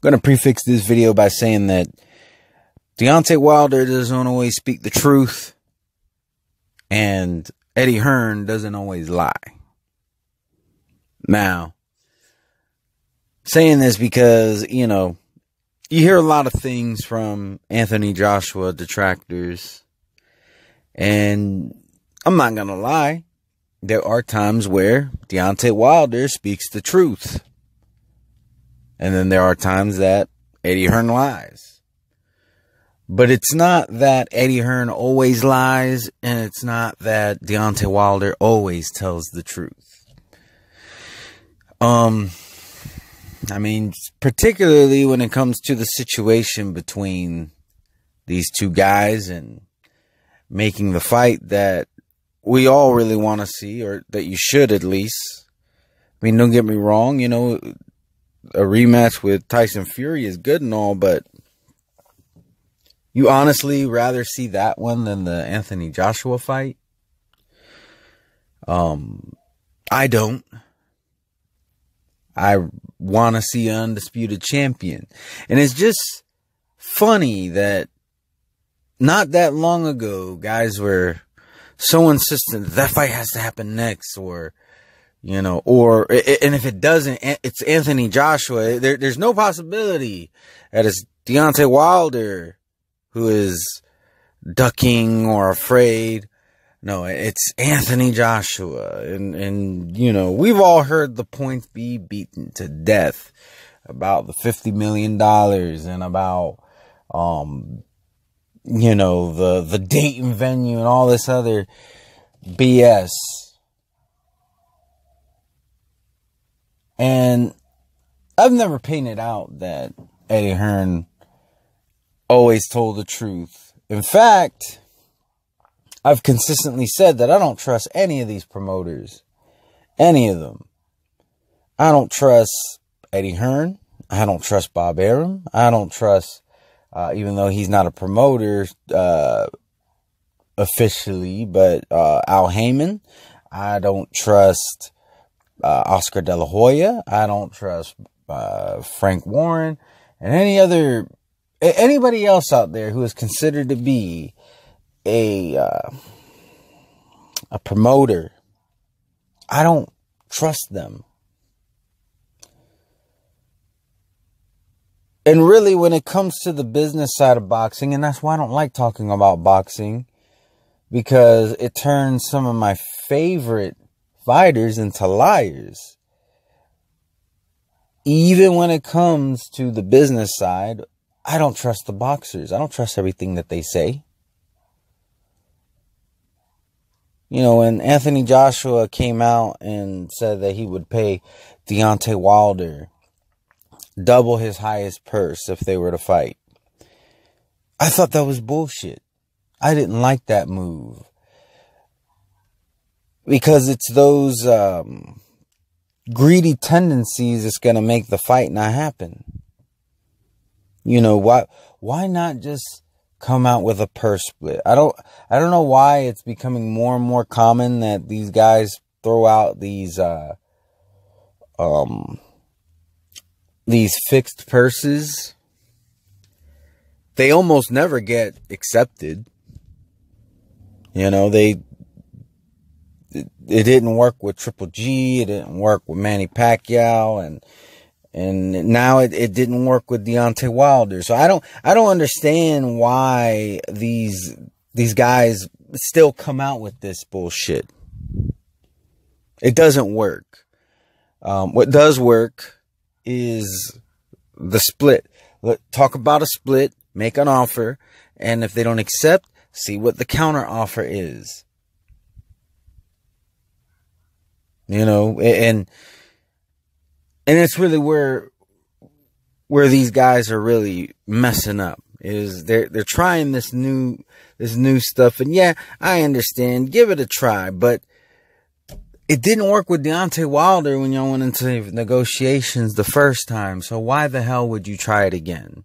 going to prefix this video by saying that Deontay Wilder doesn't always speak the truth, and Eddie Hearn doesn't always lie. Now, saying this because, you hear a lot of things from Anthony Joshua detractors, and I'm not going to lie, there are times where Deontay Wilder speaks the truth. And then there are times that Eddie Hearn lies. But it's not that Eddie Hearn always lies, and it's not that Deontay Wilder always tells the truth. Particularly when it comes to the situation between these two guys and making the fight that we all really want to see, or that you should at least. Don't get me wrong, a rematch with Tyson Fury is good and all, but you honestly rather see that one than the Anthony Joshua fight? I don't. I want to see an undisputed champion. And it's just funny that not that long ago, guys were so insistent that fight has to happen next, and if it doesn't, it's Anthony Joshua. There's no possibility that it's Deontay Wilder who is ducking or afraid. No, it's Anthony Joshua. And we've all heard the points be beaten to death about the $50 million and about, the date and venue and all this other BS. And I've never painted out that Eddie Hearn always told the truth. In fact, I've consistently said that I don't trust any of these promoters. Any of them. I don't trust Eddie Hearn. I don't trust Bob Arum. I don't trust, even though he's not a promoter officially, but Al Heyman. I don't trust Oscar De La Hoya. I don't trust Frank Warren, and anybody else out there who is considered to be a promoter. I don't trust them. And really, when it comes to the business side of boxing, and that's why I don't like talking about boxing, because it turns some of my favorite fighters into liars. Even when it comes to the business side, I don't trust the boxers. I don't trust everything that they say. When Anthony Joshua came out and said that he would pay Deontay Wilder double his highest purse if they were to fight, I thought that was bullshit. I didn't like that move. Because it's those greedy tendencies that's going to make the fight not happen. Why not just come out with a purse split? I don't know why it's becoming more and more common that these guys throw out these fixed purses. They almost never get accepted. It didn't work with Triple G. It didn't work with Manny Pacquiao, and now it didn't work with Deontay Wilder. So I don't understand why these guys still come out with this bullshit. It doesn't work. What does work is the split. Talk about a split, make an offer, and if they don't accept, see what the counter offer is. And it's really where these guys are really messing up, is they're trying this new stuff. And yeah, I understand, give it a try, but it didn't work with Deontay Wilder when y'all went into negotiations the first time. So why the hell would you try it again?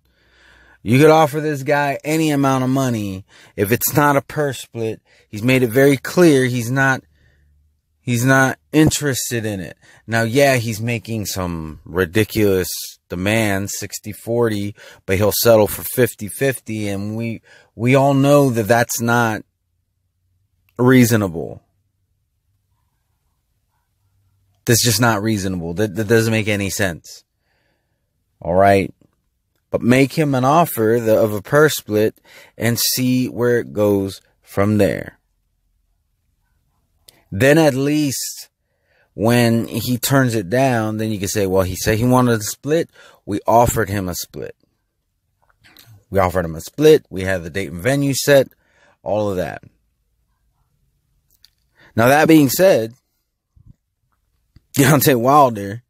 You could offer this guy any amount of money. If it's not a purse split, he's made it very clear he's not interested in it. Now, yeah, he's making some ridiculous demands, 60-40, but he'll settle for 50-50, and we all know that that's not reasonable. That's just not reasonable. That doesn't make any sense. All right. But make him an offer of a purse split and see where it goes from there. Then at least when he turns it down, then you can say, well, he said he wanted a split. We offered him a split. We offered him a split. We had the date and venue set. All of that. Now, that being said, Deontay Wilder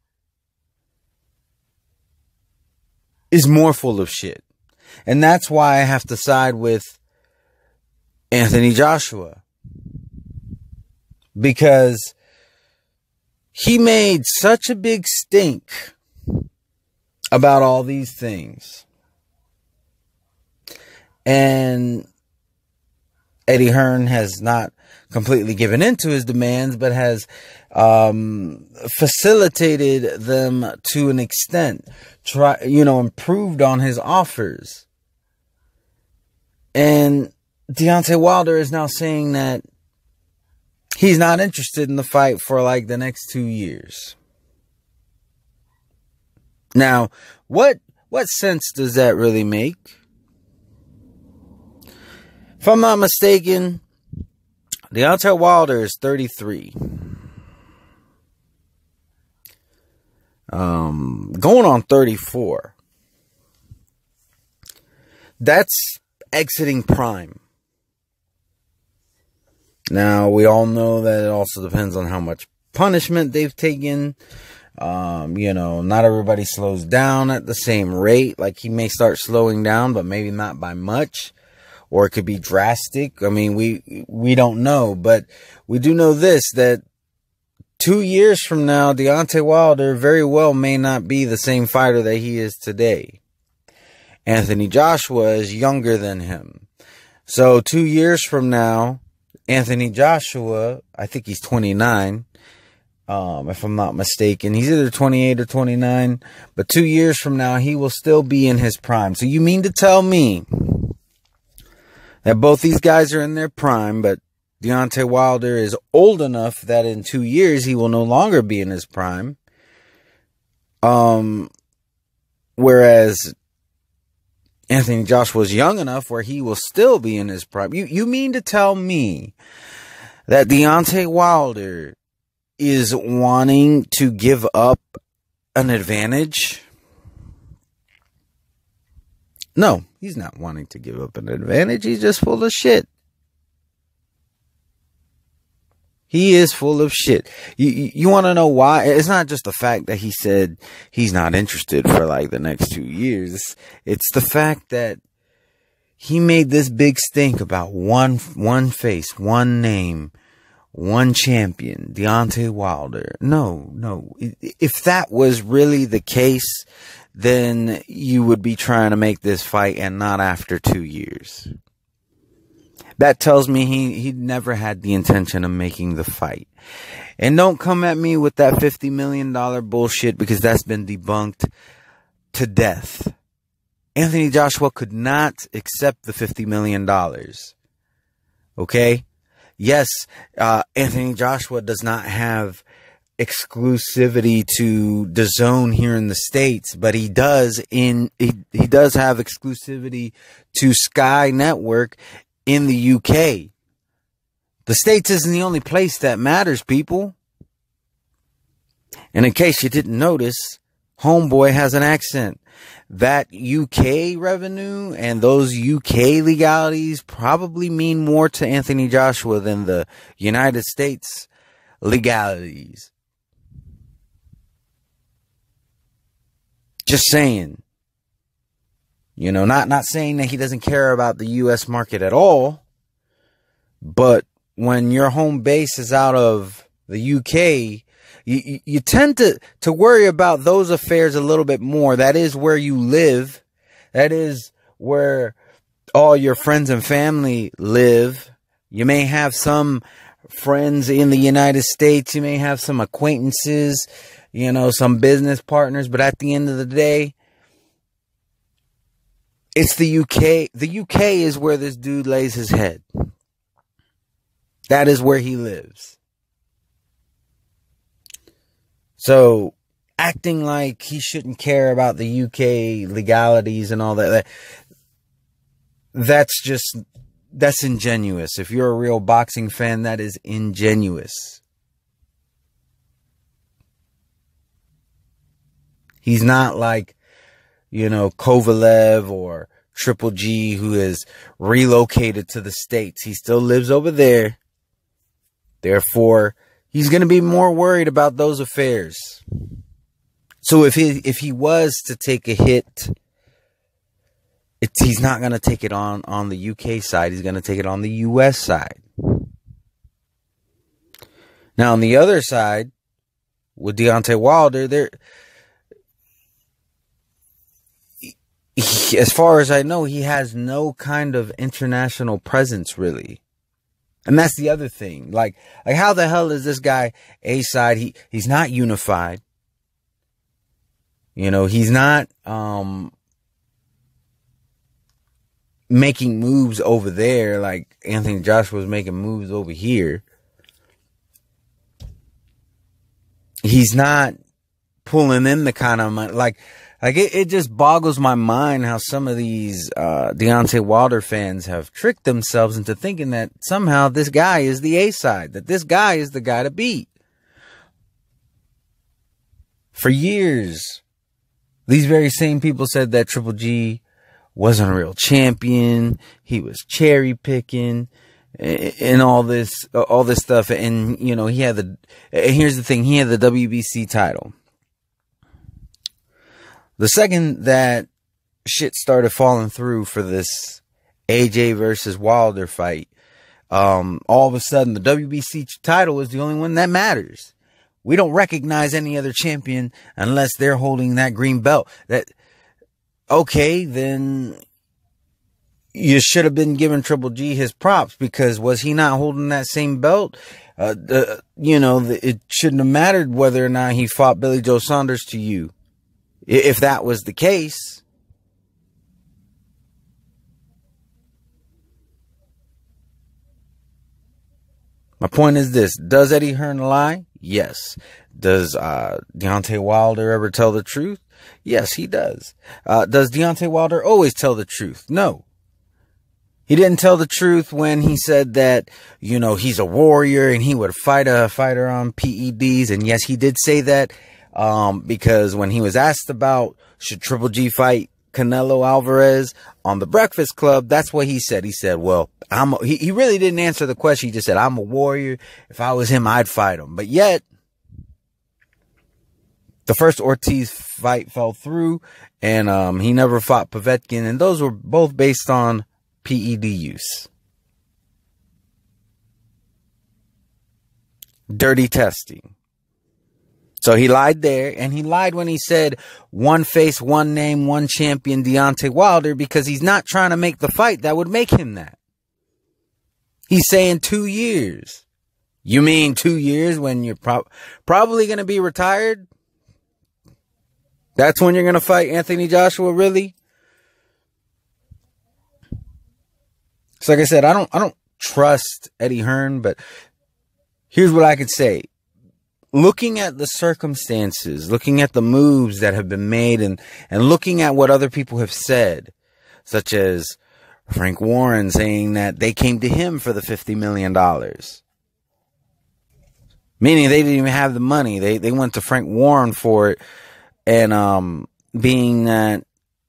is more full of shit. And that's why I have to side with Anthony Joshua. Because he made such a big stink about all these things. And Eddie Hearn has not completely given in to his demands, but has facilitated them to an extent. Improved on his offers. And Deontay Wilder is now saying that he's not interested in the fight for like the next 2 years. Now, what sense does that really make? If I'm not mistaken, Deontay Wilder is 33. Going on 34. That's exiting prime. Now, we all know that it also depends on how much punishment they've taken. Not everybody slows down at the same rate. Like, he may start slowing down, but maybe not by much. Or it could be drastic. I mean, we don't know. But we do know this, that 2 years from now, Deontay Wilder very well may not be the same fighter that he is today. Anthony Joshua is younger than him. So 2 years from now, Anthony Joshua, I think he's 29, if I'm not mistaken. He's either 28 or 29. But 2 years from now, he will still be in his prime. So you mean to tell me that both these guys are in their prime, but Deontay Wilder is old enough that in 2 years he will no longer be in his prime. Whereas Anthony Joshua is young enough where he will still be in his prime. You mean to tell me that Deontay Wilder is wanting to give up an advantage? No, he's not wanting to give up an advantage. He's just full of shit. He is full of shit. You want to know why? It's not just the fact that he said he's not interested for like the next 2 years. It's the fact that he made this big stink about one face, one name, one champion, Deontay Wilder. No. If that was really the case, then you would be trying to make this fight and not after 2 years. That tells me he never had the intention of making the fight. And don't come at me with that $50 million bullshit, because that's been debunked to death. Anthony Joshua could not accept the $50 million. Okay? Yes, Anthony Joshua does not have exclusivity to DAZN here in the States, but he does he does have exclusivity to Sky Network in the UK. The States isn't the only place that matters, people. And in case you didn't notice, homeboy has an accent. That UK revenue and those UK legalities probably mean more to Anthony Joshua than the United States legalities. Just saying. Not saying that he doesn't care about the U.S. market at all. But when your home base is out of the U.K., you tend to worry about those affairs a little bit more. That is where you live. That is where all your friends and family live. You may have some friends in the United States. You may have some acquaintances, you know, some business partners. But at the end of the day, it's the UK. The UK is where this dude lays his head. That is where he lives. So acting like he shouldn't care about the UK legalities and all that, that's ingenuous. If you're a real boxing fan, that is ingenuous. He's not like, you know, Kovalev or Triple G, who has relocated to the States. He still lives over there. Therefore, he's going to be more worried about those affairs. So if he was to take a hit, he's not going to take it on the UK side. He's going to take it on the US side. Now, on the other side, with Deontay Wilder, as far as I know, he has no kind of international presence, really. And that's the other thing. Like how the hell is this guy A-side? He's not unified. You know, he's not making moves over there like Anthony Joshua was making moves over here. He's not pulling in the kind of money. Like it just boggles my mind how some of these Deontay Wilder fans have tricked themselves into thinking that somehow this guy is the A-side, that this guy is the guy to beat. For years, these very same people said that Triple G wasn't a real champion. He was cherry picking and all this stuff. And, you know, here's the thing. He had the WBC title. The second that shit started falling through for this AJ versus Wilder fight, all of a sudden the WBC title is the only one that matters. We don't recognize any other champion unless they're holding that green belt. Okay, then you should have been giving Triple G his props, because was he not holding that same belt? You know, it shouldn't have mattered whether or not he fought Billy Joe Saunders to you. If that was the case. My point is this. Does Eddie Hearn lie? Yes. Does Deontay Wilder ever tell the truth? Yes, he does. Does Deontay Wilder always tell the truth? No. He didn't tell the truth when he said that, you know, he's a warrior and he would fight a fighter on PEDs. And yes, he did say that. Because when he was asked about should Triple G fight Canelo Alvarez on the Breakfast Club, that's what he said. He said, well, he really didn't answer the question. He just said, I'm a warrior. If I was him, I'd fight him. But yet, the first Ortiz fight fell through, and he never fought Povetkin, and those were both based on PED use. Dirty testing. So he lied there, and he lied when he said one face, one name, one champion, Deontay Wilder, because he's not trying to make the fight that would make him that. He's saying 2 years. You mean 2 years when you're probably going to be retired? That's when you're going to fight Anthony Joshua, really? So like I said, I don't trust Eddie Hearn, but here's what I could say. Looking at the circumstances, looking at the moves that have been made, and looking at what other people have said, such as Frank Warren saying that they came to him for the $50 million. Meaning they didn't even have the money. They went to Frank Warren for it. And being that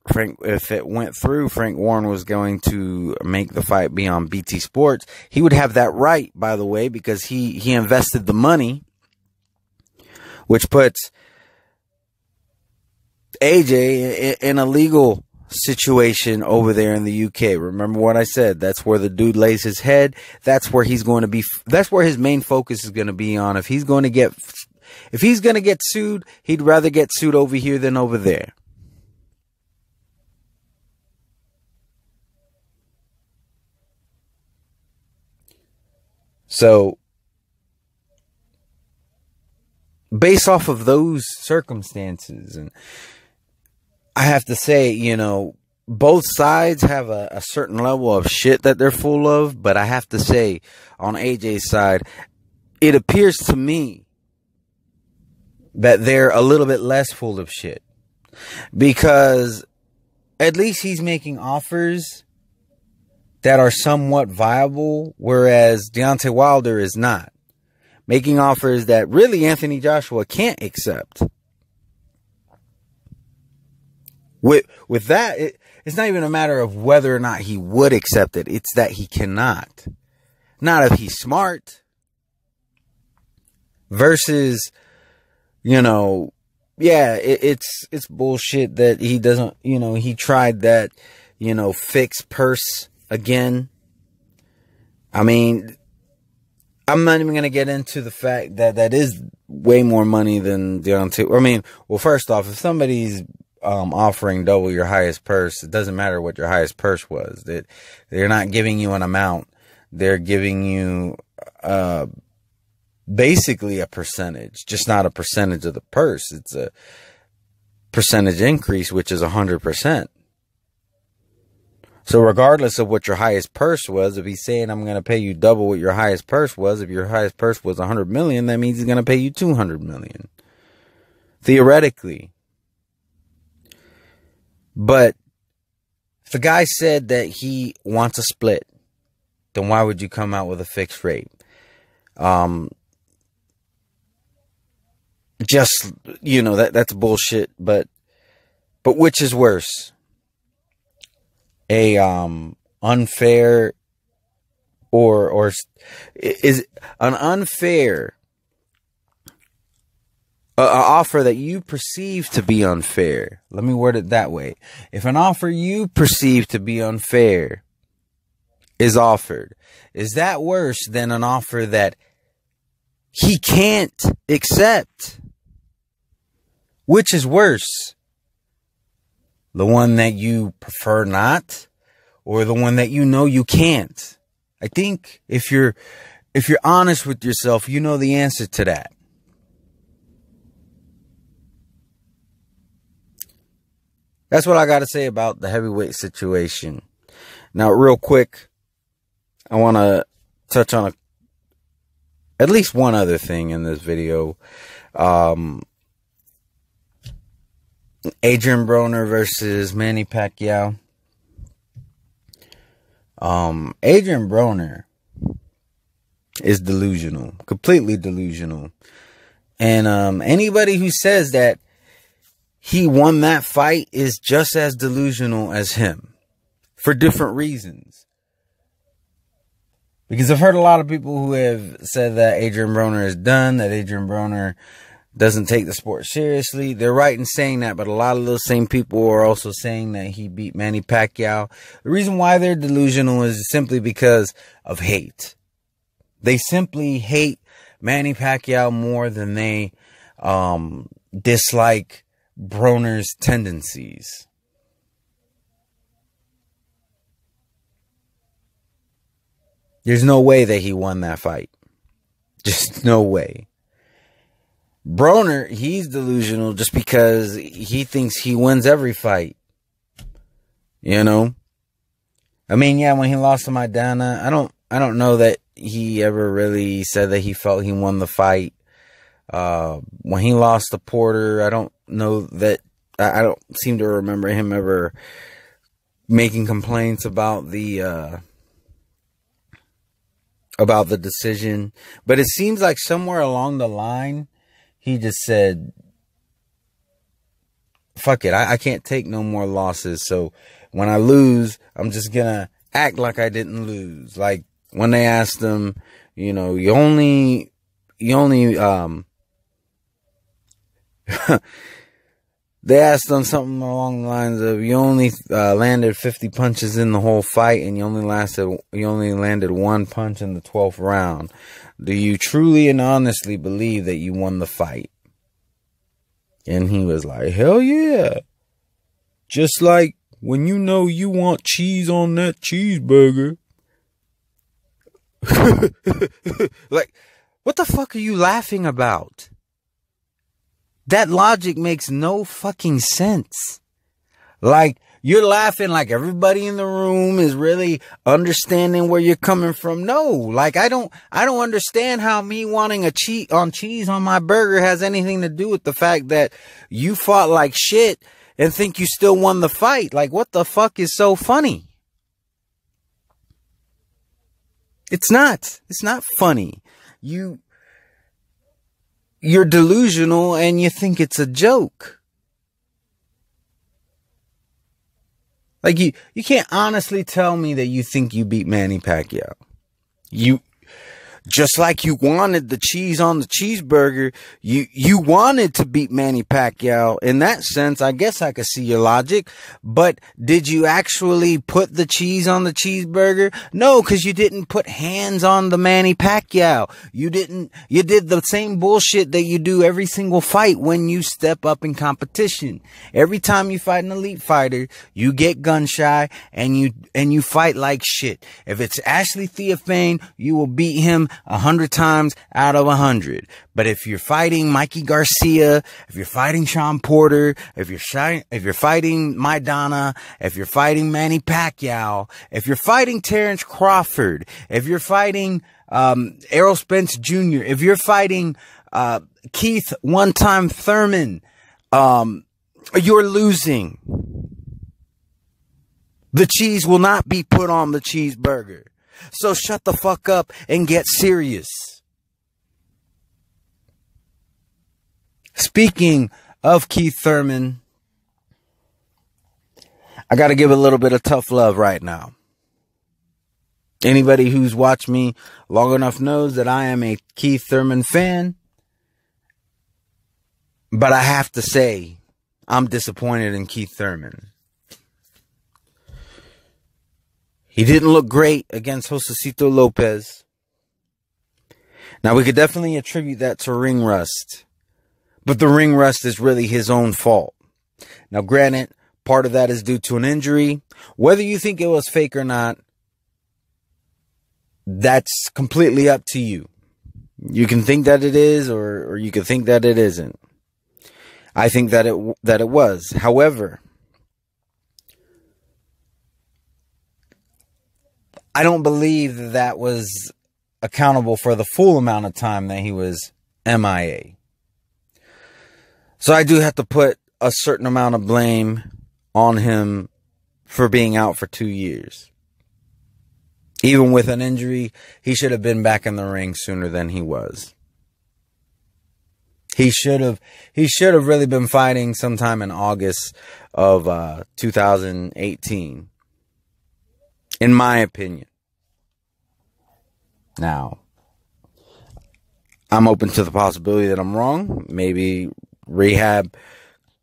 if it went through, Frank Warren was going to make the fight be on BT Sports. He would have that right, by the way, because he invested the money, which puts AJ in a legal situation over there in the UK. Remember what I said? That's where the dude lays his head. That's where he's going to be. That's where his main focus is going to be on. If he's going to get sued, he'd rather get sued over here than over there. So based off of those circumstances. And I have to say, you know, both sides have a certain level of shit that they're full of. But I have to say, on AJ's side, it appears to me that they're a little bit less full of shit. Because at least he's making offers that are somewhat viable, whereas Deontay Wilder is not. Making offers that really Anthony Joshua can't accept. With that, it's not even a matter of whether or not he would accept it. It's that he cannot. Not if he's smart. Versus, you know, yeah, it's bullshit that he doesn't, you know, he tried that, you know, fixed purse again. I mean, I'm not even going to get into the fact that that is way more money than Deontay. I mean, well, first off, if somebody's offering double your highest purse, it doesn't matter what your highest purse was. That they're not giving you an amount. They're giving you basically a percentage, just not a percentage of the purse. It's a percentage increase, which is 100%. So regardless of what your highest purse was, if he's saying I'm going to pay you double what your highest purse was, if your highest purse was 100 million, that means he's going to pay you 200 million. Theoretically. But if the guy said that he wants a split, then why would you come out with a fixed rate? Just, you know, that's bullshit. But which is worse? A unfair or is an unfair offer that you perceive to be unfair. Let me word it that way. If an offer you perceive to be unfair is offered, is that worse than an offer that he can't accept? Which is worse? The one that you prefer not, or the one that you know you can't? I think if you're honest with yourself, you know the answer to that. That's what I got to say about the heavyweight situation. Now, real quick, I want to touch on at least one other thing in this video. Adrian Broner versus Manny Pacquiao. Adrian Broner is delusional, completely delusional. And anybody who says that he won that fight is just as delusional as him, for different reasons. Because I've heard a lot of people who have said that Adrian Broner is done, that Adrian Broner doesn't take the sport seriously. They're right in saying that, but a lot of those same people are also saying that he beat Manny Pacquiao. The reason why they're delusional is simply because of hate. They simply hate Manny Pacquiao more than they dislike Broner's tendencies. There's no way that he won that fight. Just no way. Broner, he's delusional just because he thinks he wins every fight. You know? I mean, yeah, when he lost to Maidana, I don't know that he ever really said that he felt he won the fight. When he lost to Porter, I don't know that, I don't seem to remember him ever making complaints about the decision. But it seems like somewhere along the line, he just said, fuck it, I can't take no more losses. So when I lose, I'm just gonna act like I didn't lose. Like when they asked him, you know, you only they asked him something along the lines of, you only landed 50 punches in the whole fight, and you only landed one punch in the 12th round. Do you truly and honestly believe that you won the fight? And he was like, hell yeah. Just like when you know you want cheese on that cheeseburger. Like, what the fuck are you laughing about? That logic makes no fucking sense. Like, you're laughing like everybody in the room is really understanding where you're coming from. No, like, I don't understand how me wanting cheese on my burger has anything to do with the fact that you fought like shit and think you still won the fight. Like, what the fuck is so funny? It's not funny. You're delusional and you think it's a joke. Like, you can't honestly tell me that you think you beat Manny Pacquiao. Just like you wanted the cheese on the cheeseburger, you wanted to beat Manny Pacquiao. In that sense, I guess I could see your logic. But did you actually put the cheese on the cheeseburger? No, because you didn't put hands on the Manny Pacquiao. You did the same bullshit that you do every single fight when you step up in competition. Every time you fight an elite fighter, you get gun shy and you fight like shit. If it's Ashley Theophane, you will beat him 100 times out of 100. But if you're fighting Mikey Garcia, if you're fighting Sean Porter, if you're fighting Maidana, if you're fighting Manny Pacquiao, if you're fighting Terrence Crawford, if you're fighting Errol Spence Jr., if you're fighting Keith one-time Thurman, you're losing. The cheese will not be put on the cheeseburger. So shut the fuck up and get serious. Speaking of Keith Thurman, I got to give a little bit of tough love right now. Anybody who's watched me long enough knows that I am a Keith Thurman fan. But I have to say, I'm disappointed in Keith Thurman. He didn't look great against Josecito Lopez. Now, we could definitely attribute that to ring rust. But the ring rust is really his own fault. Now, granted, part of that is due to an injury. Whether you think it was fake or not, that's completely up to you. You can think that it is, or you can think that it isn't. I think that it was. However, I don't believe that was accountable for the full amount of time that he was MIA. So I do have to put a certain amount of blame on him for being out for 2 years. Even with an injury, he should have been back in the ring sooner than he was. He should have really been fighting sometime in August of 2018. In my opinion. Now, I'm open to the possibility that I'm wrong. Maybe rehab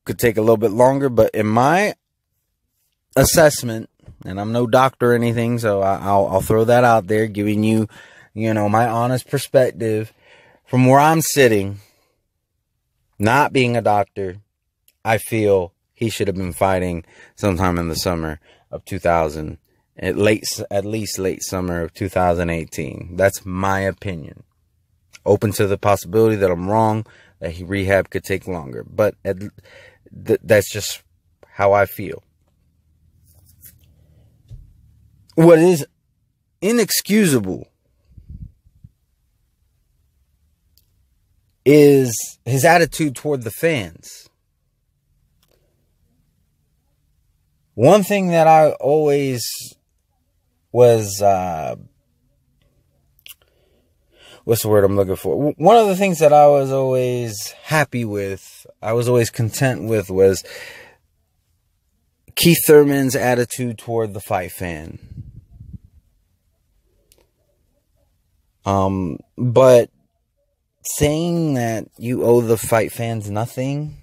could take a little bit longer, but in my assessment, and I'm no doctor or anything, so I'll throw that out there, giving you, my honest perspective from where I'm sitting, not being a doctor. I feel he should have been fighting sometime in the summer of 2000. At least late summer of 2018. That's my opinion. Open to the possibility that I'm wrong, that rehab could take longer. But that's just how I feel. What is inexcusable is his attitude toward the fans. One thing that I always was, what's the word I'm looking for? One of the things that I was always happy with, I was always content with, was Keith Thurman's attitude toward the fight fan. But saying that you owe the fight fans nothing,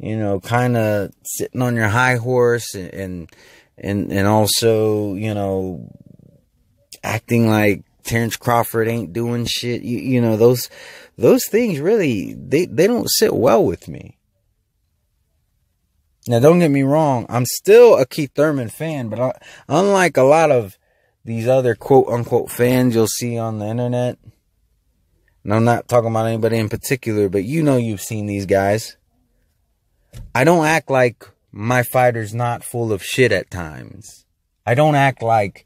kind of sitting on your high horse and also, acting like Terrence Crawford ain't doing shit. Those things really, they don't sit well with me. Now, don't get me wrong. I'm still a Keith Thurman fan, but unlike a lot of these other quote unquote fans you'll see on the internet, and I'm not talking about anybody in particular, but you know you've seen these guys. I don't act like my fighter's not full of shit at times. I don't act like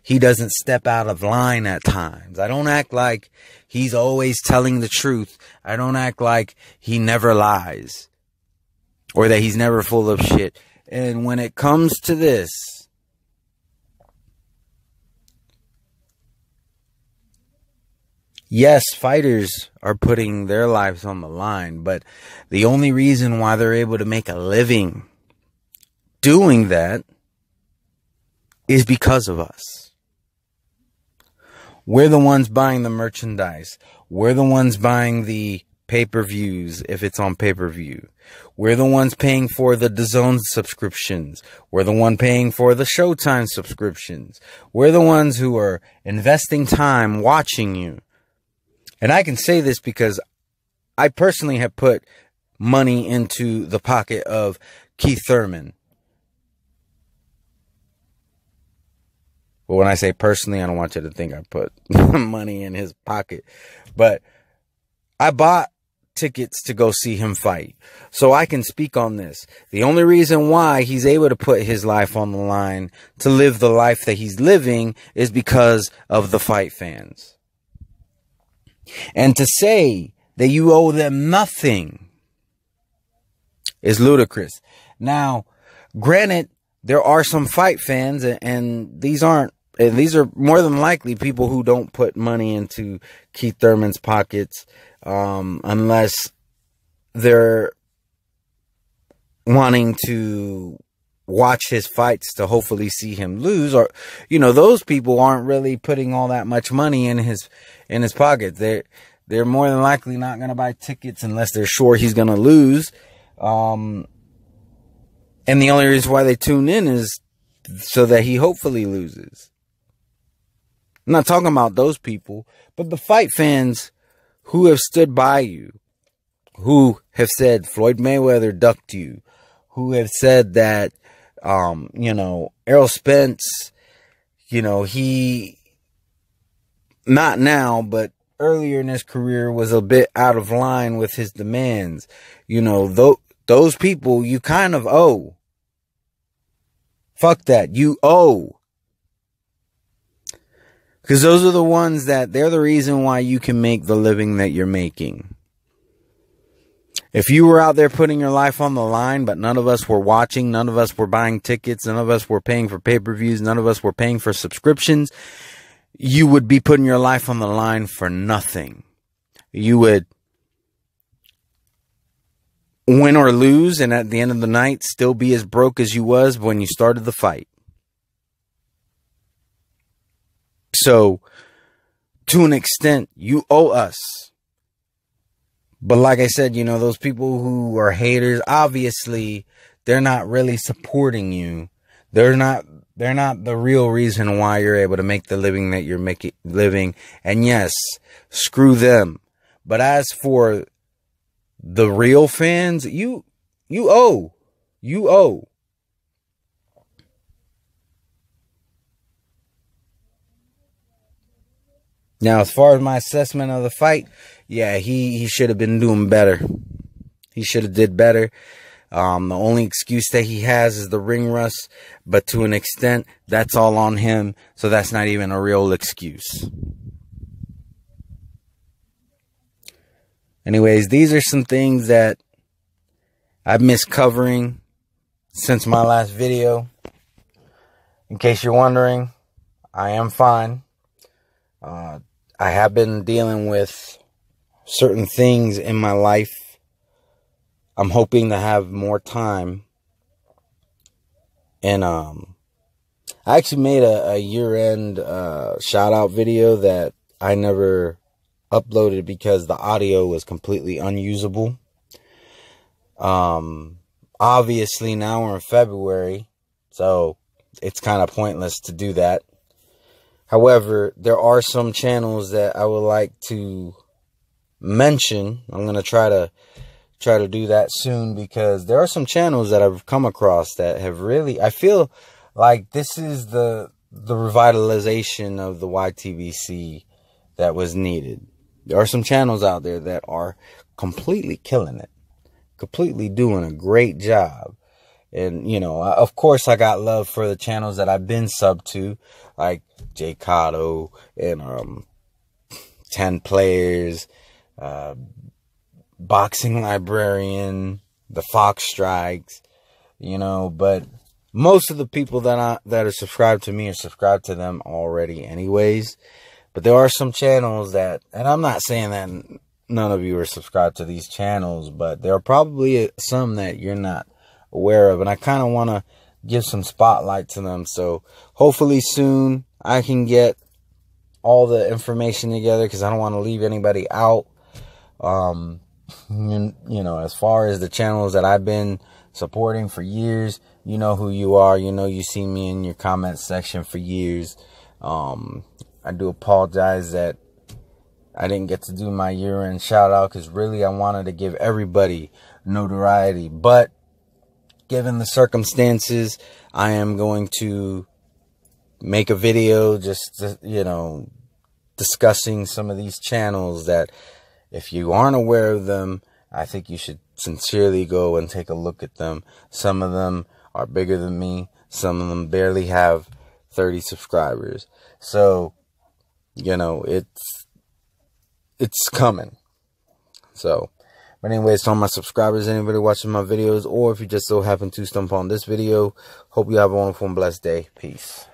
he doesn't step out of line at times. I don't act like he's always telling the truth. I don't act like he never lies or that he's never full of shit. And when it comes to this, yes, fighters are putting their lives on the line, but the only reason why they're able to make a living doing that is because of us. We're the ones buying the merchandise. We're the ones buying the pay-per-views if it's on pay-per-view. We're the ones paying for the DAZN subscriptions. We're the one paying for the Showtime subscriptions. We're the ones who are investing time watching you. And I can say this because I personally have put money into the pocket of Keith Thurman. But when I say personally, I don't want you to think I put money in his pocket. But I bought tickets to go see him fight. So I can speak on this. The only reason why he's able to put his life on the line to live the life that he's living is because of the fight fans. And to say that you owe them nothing is ludicrous. Now, granted, there are some fight fans, and these are more than likely people who don't put money into Keith Thurman's pockets unless they're wanting to watch his fights to hopefully see him lose, or those people aren't really putting all that much money in his pocket. They're more than likely not going to buy tickets unless they're sure he's going to lose. And the only reason why they tune in is so that he hopefully loses. I'm not talking about those people, but the fight fans who have stood by you, who have said Floyd Mayweather ducked you, who have said that, Errol Spence, he, not now, but earlier in his career was a bit out of line with his demands. Those people you kind of owe. Fuck that. You owe. Because those are the ones they're the reason why you can make the living that you're making. If you were out there putting your life on the line, but none of us were watching, none of us were buying tickets, none of us were paying for pay-per-views, none of us were paying for subscriptions, you would be putting your life on the line for nothing. You would win or lose, and at the end of the night, still be as broke as you was when you started the fight. So, to an extent, you owe us. But like I said, those people who are haters, obviously, they're not really supporting you. They're not the real reason why you're able to make the living that you're living. And yes, screw them. But as for the real fans, you owe. You owe. Now, as far as my assessment of the fight, yeah, he should have been doing better. He should have did better. The only excuse that he has is the ring rust, but to an extent, that's all on him, so that's not even a real excuse. Anyways, these are some things that I've missed covering since my last video. In case you're wondering, I am fine. I have been dealing with certain things in my life. I'm hoping to have more time. And I actually made a year-end shout-out video that I never uploaded because the audio was completely unusable. Obviously, now we're in February, so it's kind of pointless to do that. However, there are some channels that I would like to mention. I'm going to try to do that soon, because there are some channels that I've come across that have really, I feel like this is the revitalization of the YTBC that was needed. There are some channels out there that are completely killing it, completely doing a great job. And, you know, of course, I got love for the channels that I've been subbed to, like Jay Cotto and 10 Players, Boxing Librarian, the Fox Strikes, you know. But most of the people that are subscribed to me are subscribed to them already anyways. But there are some channels that, and I'm not saying that none of you are subscribed to these channels, but there are probably some that you're not aware of, and I kind of want to give some spotlight to them. So hopefully soon I can get all the information together, because I don't want to leave anybody out. You know, as far as the channels that I've been supporting for years, you know who you are. You know, you see me in your comment section for years. I do apologize that I didn't get to do my year-end shout-out, because really I wanted to give everybody notoriety. But given the circumstances, I am going to make a video just, you know, discussing some of these channels that, if you aren't aware of them, I think you should sincerely go and take a look at them. Some of them are bigger than me. Some of them barely have 30 subscribers. So, you know, it's coming. So, but anyways, to all my subscribers, anybody watching my videos, or if you just so happen to stumble on this video, hope you have a wonderful and blessed day. Peace.